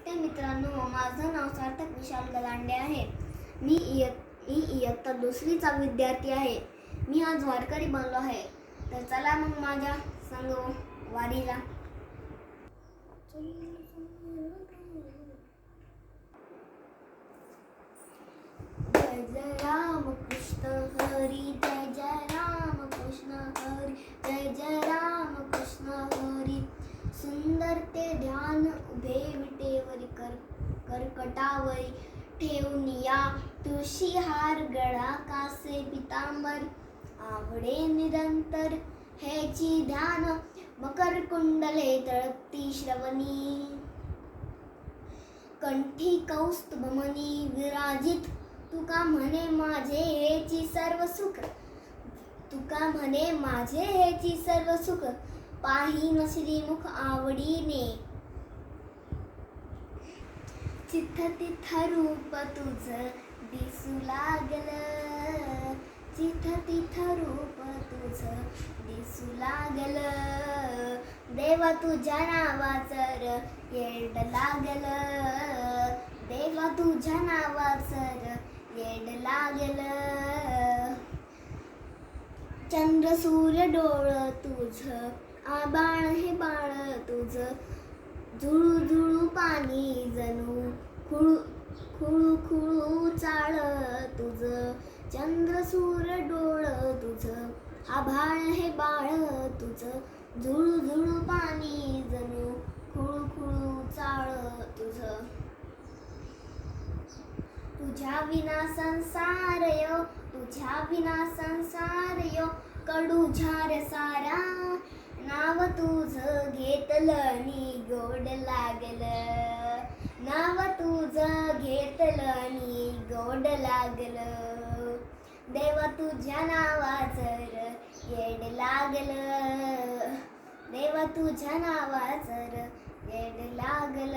नमस्ते मित्रांनो, माझं नाव सार्थक विशाल गलांडे आहे. मी इयत्ता दुसरीचा विद्यार्थी आहे. मी आज वारकरी बनलो आहे. तर चला मग माझ्या संग वारीला. जय जय राम कृष्ण हरी, जय जय राम कृष्ण हरी, जय जय राम कृष्ण हरी. सुंदर ते ध्यान उभे विटेवरी कर्कटावरी ठेवूनिया तुळशी हार गळा कासे पितांबर. आवडे निरंतर हेची ध्यान मकर कुंडले तळपती श्रवणी. कंठी कौस्तुभमणी विराजित तुका म्हणे माझे हेची सर्व सुख. तुका म्हणे माझे हेची सर्व सुख. पाहीन श्रीमुख आवडीने. चित्त तिथ रूप तुझ दिसू लागल. चित्त तिथ रूप तुझ दिसू लागल. देवा तुझ्या नावाचर येड लागल. देवा तुझ्या नावाचर येड लागल. चंद्र सूर्य डोळ तुझ आबाळ हे बाळ तुझ. झुळू झुळू पाणी जणू खुळू खुळू चाळ तुझ. चंद्र सूर्य डोळ तुझ आभाळ हे बाळ तुझ. झुळू झुळू पाणी जणू खुळू खुळू चाळ तुझ. तुझ्या विना संसार यो, तुझ्या विना संसार यो कडू झार सारा. नाव तुझ घेतलं नी गोड लागल. नाव तुझ घेतलं नी गोड लागल. देवा तुझ्या नावाचर येड लागल. देवा तुझ्या नावाचर येड लागल.